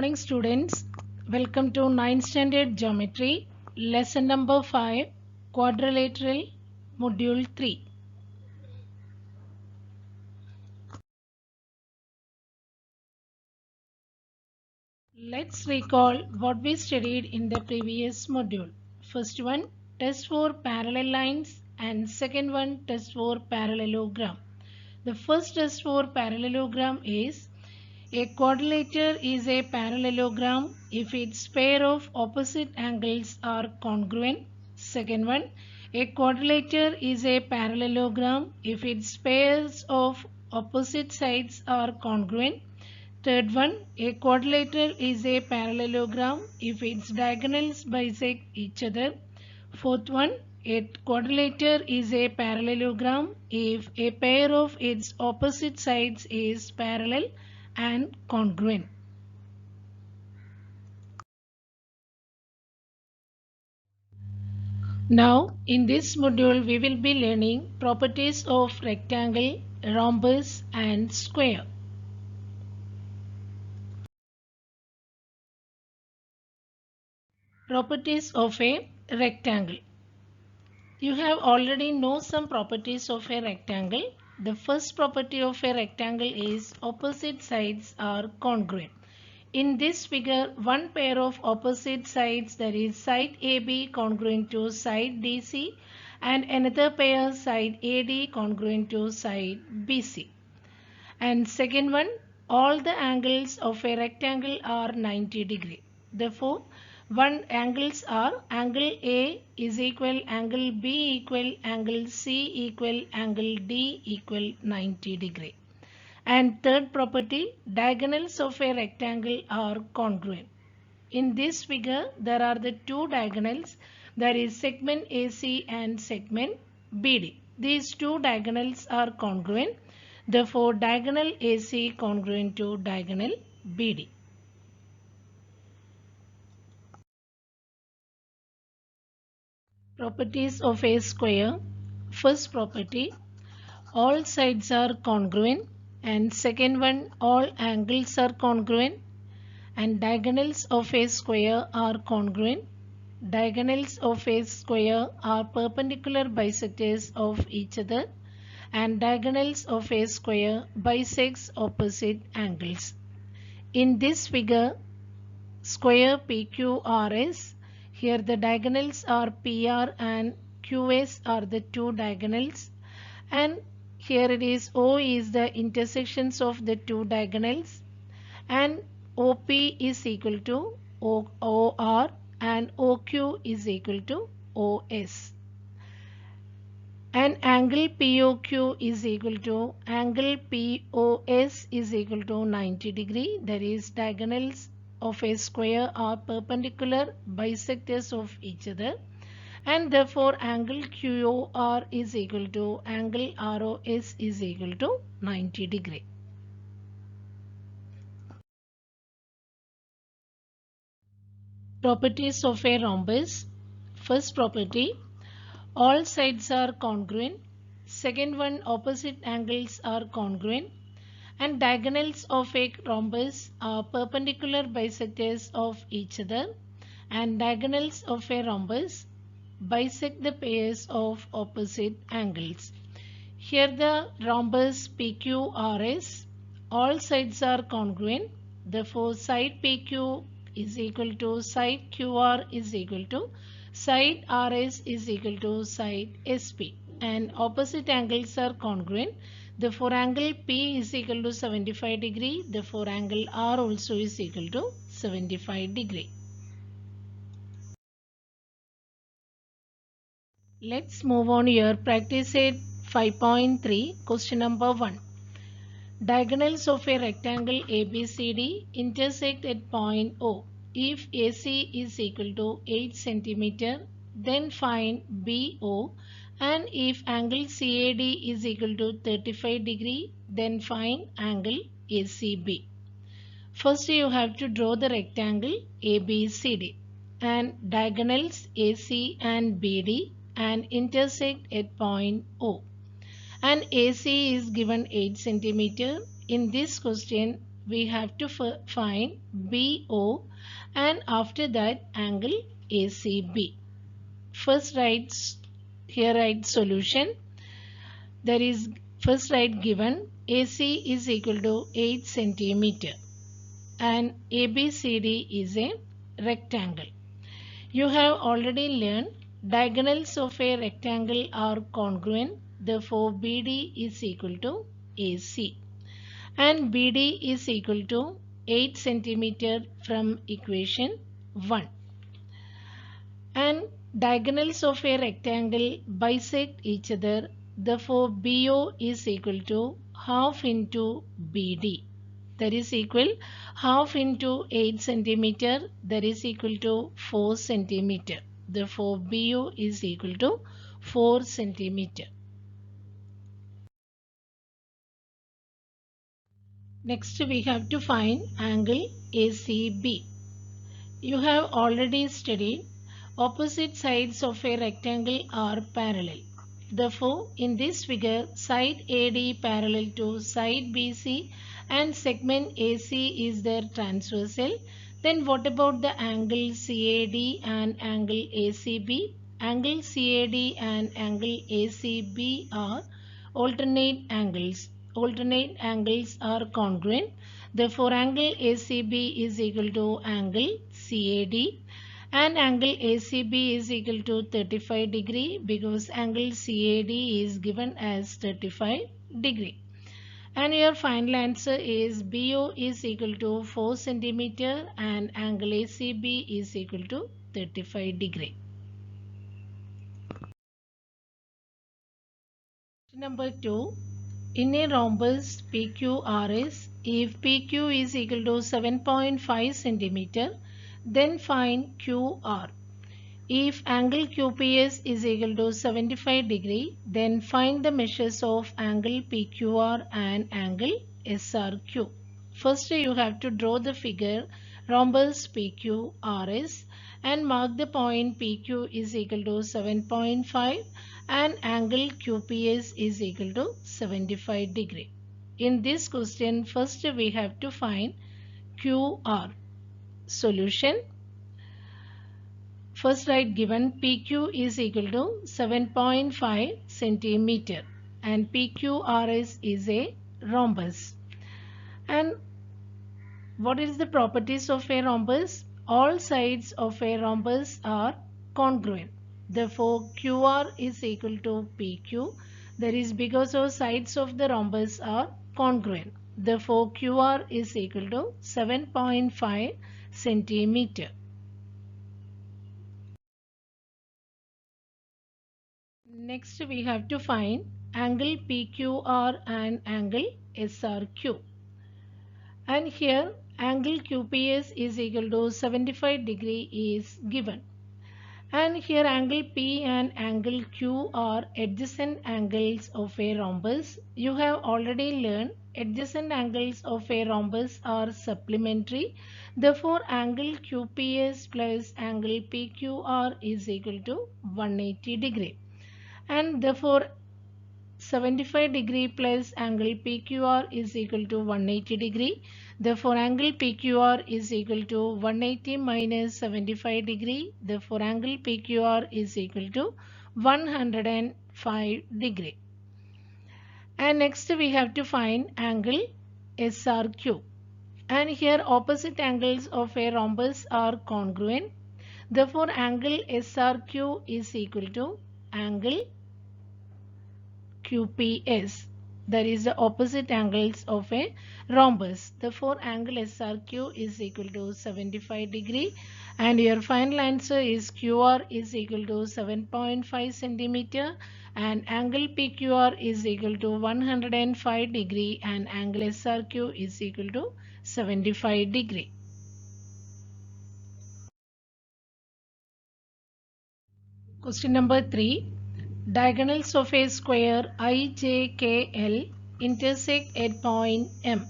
morning, students. Welcome to 9th Standard Geometry, Lesson number 5, Quadrilateral, Module 3. Let's recall what we studied in the previous module. First one, test for parallel lines, and second one, test for parallelogram. The first test for parallelogram is a quadrilateral is a parallelogram if its pair of opposite angles are congruent. Second one, a quadrilateral is a parallelogram if its pairs of opposite sides are congruent. Third one, a quadrilateral is a parallelogram if its diagonals bisect each other. Fourth one, a quadrilateral is a parallelogram if a pair of its opposite sides is parallel and congruent. Now, in this module, we will be learning properties of rectangle, rhombus, and square. Properties of a rectangle. You have already know some properties of a rectangle. The first property of a rectangle is opposite sides are congruent. In this figure, one pair of opposite sides, that is side AB congruent to side DC, and another pair side AD congruent to side BC. And second one, all the angles of a rectangle are 90 degree. Therefore, one angles are angle A is equal angle B equal angle C equal angle D equal 90 degree. And third property, diagonals of a rectangle are congruent. In this figure, there are the two diagonals, that is segment AC and segment BD. These two diagonals are congruent. Therefore, diagonal AC congruent to diagonal BD. Properties of a square. First property, all sides are congruent, and second one, all angles are congruent, and diagonals of a square are congruent. Diagonals of a square are perpendicular bisectors of each other, and diagonals of a square bisects opposite angles. In this figure, square PQRS, here the diagonals are PR and QS are the two diagonals, and here it is O is the intersections of the two diagonals, and OP is equal to OR and OQ is equal to OS. And angle POQ is equal to angle POS is equal to 90 degree. That is, diagonals of a square are perpendicular bisectors of each other, and therefore angle QOR is equal to angle ROS is equal to 90 degree. Properties of a rhombus. First property, all sides are congruent. Second one, opposite angles are congruent, and diagonals of a rhombus are perpendicular bisectors of each other, and diagonals of a rhombus bisect the pairs of opposite angles. Here the rhombus PQRS, all sides are congruent. Therefore, side PQ is equal to side QR is equal to side RS is equal to side SP, and opposite angles are congruent. Therefore, angle P is equal to 75 degree. Therefore, angle R also is equal to 75 degree. Let's move on here. Practice it 5.3. Question number 1. Diagonals of a rectangle ABCD intersect at point O. If AC is equal to 8 cm, then find BO, and if angle CAD is equal to 35 degree, then find angle ACB. First, you have to draw the rectangle ABCD, and diagonals AC and BD and intersect at point O. And AC is given 8 cm. In this question, we have to find BO and after that angle ACB. First write solution. There is first write given AC is equal to 8 centimeter and ABCD is a rectangle. You have already learned diagonals of a rectangle are congruent. Therefore, BD is equal to AC and BD is equal to 8 centimeter from equation 1. And diagonals of a rectangle bisect each other. Therefore, BO is equal to half into BD. That is equal half into 8 centimeter. That is equal to 4 centimeter. Therefore, BO is equal to 4 centimeter. Next, we have to find angle ACB. You have already studied opposite sides of a rectangle are parallel. Therefore, in this figure, side AD parallel to side BC and segment AC is their transversal. Then what about the angle CAD and angle ACB? Angle CAD and angle ACB are alternate angles. Alternate angles are congruent. Therefore, angle ACB is equal to angle CAD and angle ACB is equal to 35 degree because angle CAD is given as 35 degree. And your final answer is BO is equal to 4 centimeter and angle ACB is equal to 35 degree. Number 2. In a rhombus PQRS, if PQ is equal to 7.5 centimeter, then find QR. If angle QPS is equal to 75 degree, then find the measures of angle PQR and angle SRQ. First, you have to draw the figure rhombus PQRS and mark the point PQ is equal to 7.5 and angle QPS is equal to 75 degree. In this question, first we have to find QR. Solution. First write given PQ is equal to 7.5 centimeter and PQRS is a rhombus. And what is the properties of a rhombus? All sides of a rhombus are congruent. Therefore, QR is equal to PQ. That is because of sides of the rhombus are congruent. Therefore, QR is equal to 7.5 centimeter. Next, we have to find angle PQR and angle SRQ. And here angle QPS is equal to 75 degree is given. And here angle P and angle Q are adjacent angles of a rhombus. You have already learned adjacent angles of a rhombus are supplementary. Therefore, angle QPS plus angle PQR is equal to 180 degree. And therefore 75 degree plus angle PQR is equal to 180 degree. Therefore, angle PQR is equal to 180 minus 75 degree. Therefore, angle PQR is equal to 105 degree. And next we have to find angle SRQ. And here opposite angles of a rhombus are congruent. Therefore, angle SRQ is equal to angle QPS, that is the opposite angles of a rhombus. Therefore, angle SRQ is equal to 75 degree and your final answer is QR is equal to 7.5 centimeter and angle PQR is equal to 105 degree and angle SRQ is equal to 75 degree. Question number 3. Diagonals of a square IJKL intersect at point M.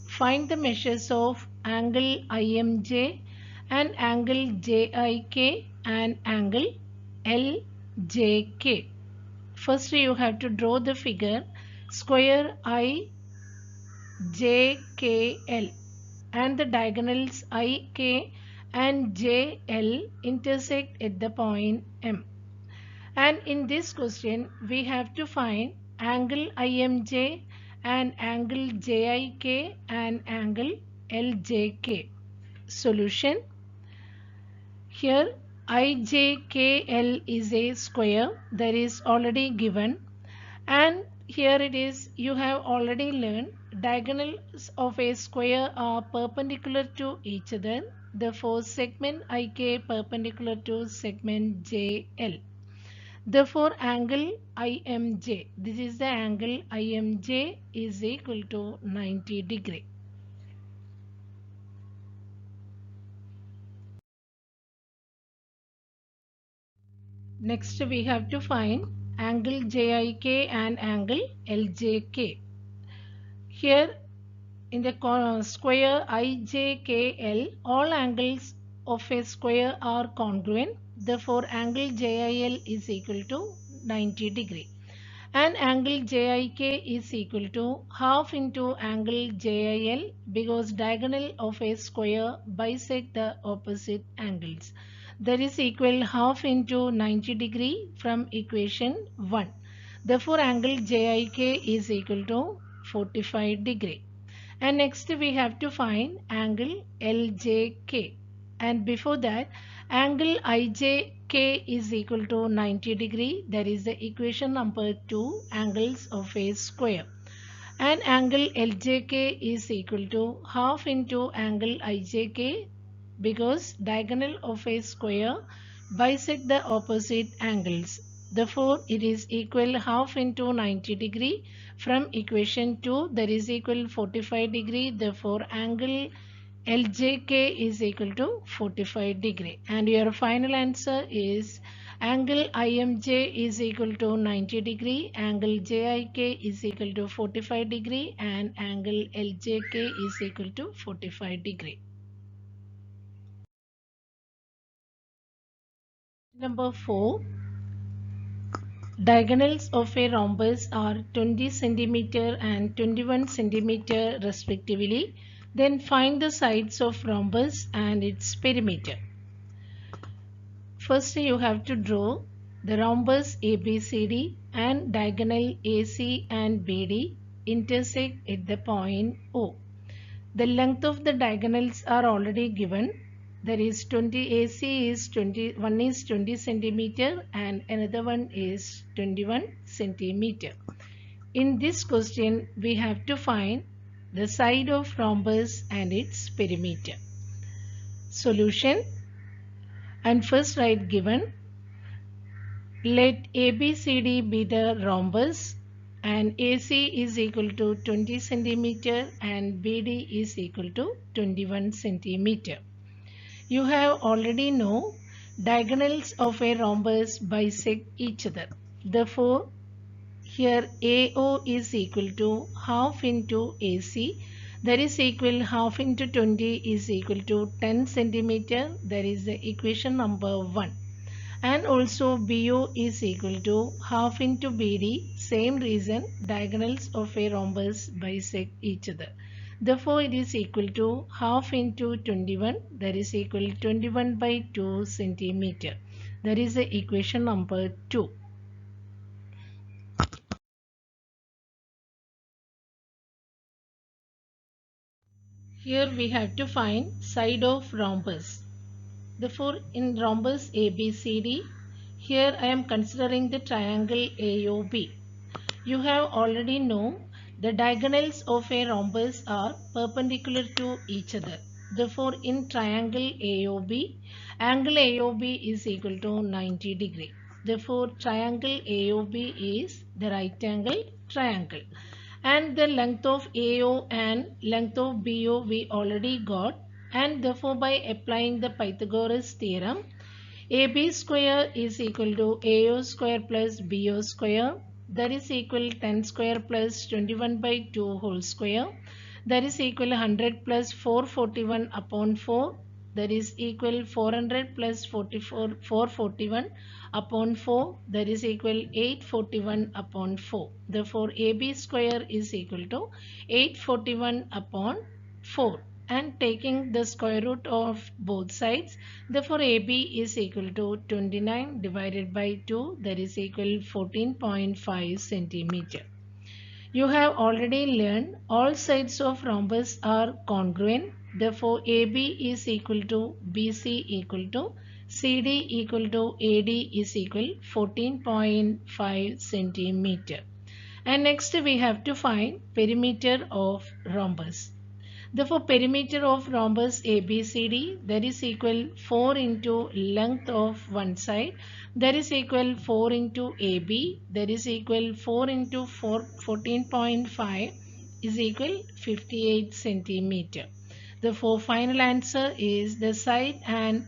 Find the measures of angle IMJ and angle JIK and angle LJK. First you have to draw the figure square IJKL. and the diagonals IK and JL intersect at the point M. And in this question, we have to find angle IMJ and angle JIK and angle LJK. Solution. Here IJKL is a square that is already given, and here it is, you have already learned diagonals of a square are perpendicular to each other. Therefore segment IK perpendicular to segment JL. Therefore angle IMJ, this is the angle IMJ, is equal to 90 degree. Next we have to find angle JIK and angle LJK. Here in the square IJKL, all angles of a square are congruent. Therefore angle JIL is equal to 90 degree. And angle JIK is equal to half into angle JIL, because diagonal of a square bisect the opposite angles. That is equal half into 90 degree from equation 1. Therefore angle JIK is equal to 45 degree. And next we have to find angle LJK. And before that, angle IJK is equal to 90 degree. That is the equation number 2, angles of a square. And angle LJK is equal to half into angle IJK, because diagonal of a square bisect the opposite angles. Therefore it is equal half into 90 degree from equation 2, that is equal 45 degree. Therefore angle LJK is equal to 45 degree. And your final answer is angle IMJ is equal to 90 degree, angle JIK is equal to 45 degree, and angle LJK is equal to 45 degree. Number 4. Diagonals of a rhombus are 20 centimeter and 21 centimeter respectively. Then find the sides of rhombus and its perimeter. First you have to draw the rhombus ABCD and diagonal AC and BD intersect at the point O. The length of the diagonals are already given. There is 20 AC is 20, one is 20 centimeter and another one is 21 centimeter. In this question we have to find the side of rhombus and its perimeter. Solution. And first write given. Let ABCD be the rhombus and AC is equal to 20 centimeter and BD is equal to 21 centimeter. You have already know diagonals of a rhombus bisect each other. Therefore, here AO is equal to half into AC, that is equal half into 20 is equal to 10 centimeter, that is the equation number 1. And also BO is equal to half into BD, same reason, diagonals of a rhombus bisect each other. Therefore it is equal to half into 21, that is equal 21 by 2 centimeter. That is the equation number 2. Here we have to find side of rhombus. Therefore in rhombus ABCD, here I am considering the triangle AOB. You have already know the diagonals of a rhombus are perpendicular to each other. Therefore in triangle AOB, angle AOB is equal to 90 degree. Therefore triangle AOB is the right angle triangle. And the length of AO and length of BO we already got, and therefore by applying the Pythagoras theorem, AB square is equal to AO square plus BO square, that is equal 10 square plus 21 by 2 whole square, that is equal 100 plus 441 upon 4, that is equal 400 plus 441 upon 4, that is equal 841 upon 4. Therefore AB square is equal to 841 upon 4. and taking the square root of both sides. Therefore, AB is equal to 29 divided by 2, that is equal 14.5 centimeter. You have already learned all sides of rhombus are congruent. Therefore, AB is equal to BC equal to CD equal to AD is equal 14.5 centimeter. And next we have to find perimeter of rhombus. Therefore, perimeter of rhombus ABCD, that is equal 4 into length of one side, that is equal 4 into AB, that is equal 4 into 4, 14.5 is equal 58 centimeter. Therefore, final answer is the side and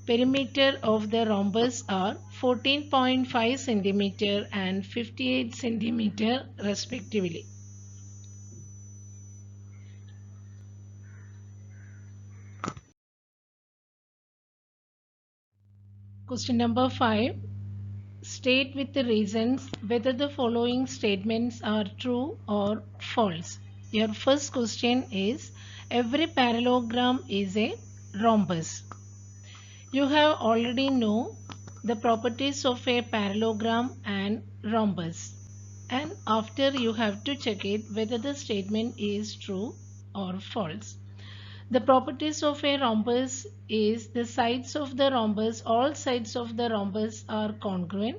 perimeter of the rhombus are 14.5 centimeter and 58 centimeter respectively. Question number 5. State with the reasons whether the following statements are true or false. Your first question is, every parallelogram is a rhombus. You have already know the properties of a parallelogram and rhombus, and after you have to check it whether the statement is true or false. The properties of a rhombus is the sides of the rhombus, all sides of the rhombus are congruent,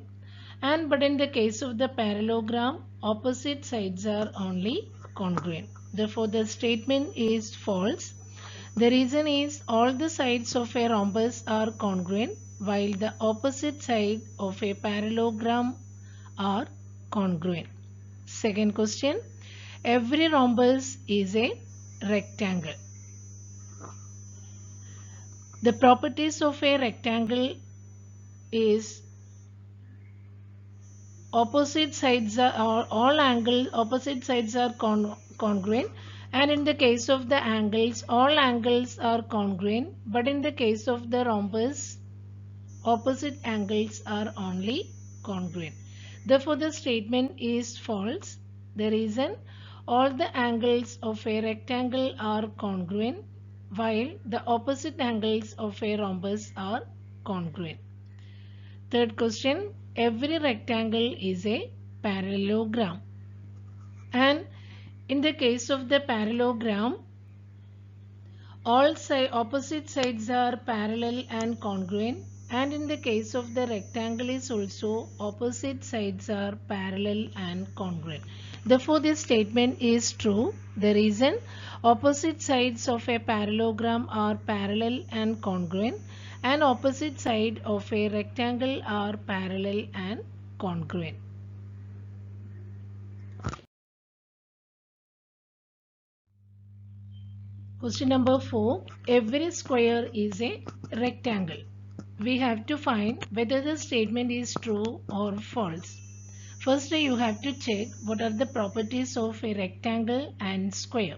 and but in the case of the parallelogram, opposite sides are only congruent. Therefore, the statement is false. The reason is all the sides of a rhombus are congruent while the opposite side of a parallelogram are congruent. Second question, every rhombus is a rectangle. The properties of a rectangle is opposite sides are opposite sides are congruent, and in the case of the angles all angles are congruent, but in the case of the rhombus opposite angles are only congruent. Therefore, the statement is false. The reason, all the angles of a rectangle are congruent while the opposite angles of a rhombus are congruent. Third question, every rectangle is a parallelogram. And in the case of the parallelogram, all opposite sides are parallel and congruent, and in the case of the rectangle is also opposite sides are parallel and congruent. Therefore, this statement is true. The reason, opposite sides of a parallelogram are parallel and congruent, and opposite side of a rectangle are parallel and congruent. Question number 4. Every square is a rectangle. We have to find whether the statement is true or false. First, you have to check what are the properties of a rectangle and square.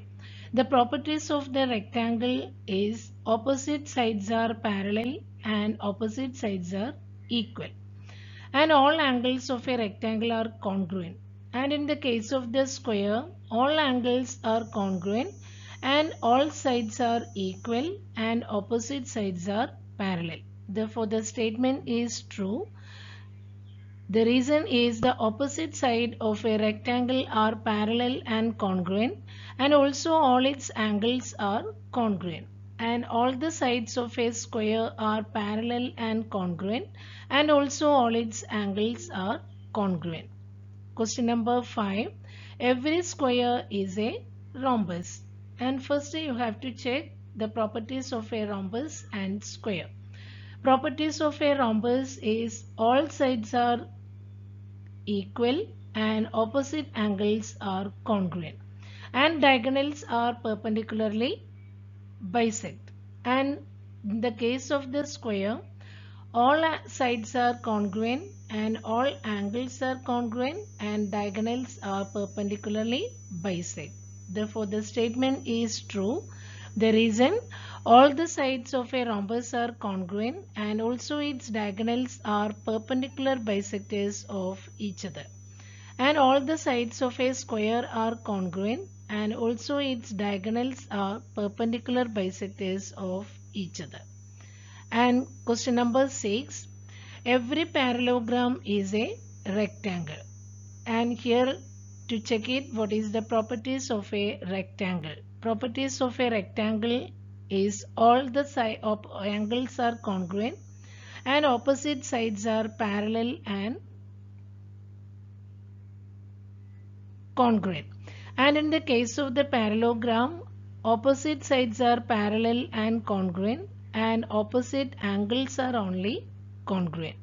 The properties of the rectangle is opposite sides are parallel and opposite sides are equal. And all angles of a rectangle are congruent. And in the case of the square, all angles are congruent and all sides are equal and opposite sides are parallel. Therefore, the statement is true. The reason is the opposite side of a rectangle are parallel and congruent, and also all its angles are congruent, and all the sides of a square are parallel and congruent, and also all its angles are congruent. Question number 5. Every square is a rhombus. And first you have to check the properties of a rhombus and square. Properties of a rhombus is all sides are equal and opposite angles are congruent, and diagonals are perpendicularly bisect. And in the case of the square, all sides are congruent and all angles are congruent and diagonals are perpendicularly bisect. Therefore, the statement is true. The reason, all the sides of a rhombus are congruent and also its diagonals are perpendicular bisectors of each other. And all the sides of a square are congruent and also its diagonals are perpendicular bisectors of each other. And question number 6, every parallelogram is a rectangle. And here to check it, what is the properties of a rectangle? Properties of a rectangle is all the angles are congruent and opposite sides are parallel and congruent. And in the case of the parallelogram, opposite sides are parallel and congruent and opposite angles are only congruent.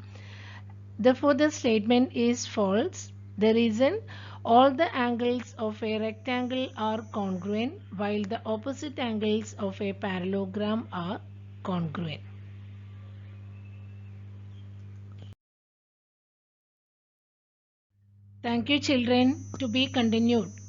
Therefore, the statement is false. The reason, all the angles of a rectangle are congruent while the opposite angles of a parallelogram are congruent. Thank you children. To be continued.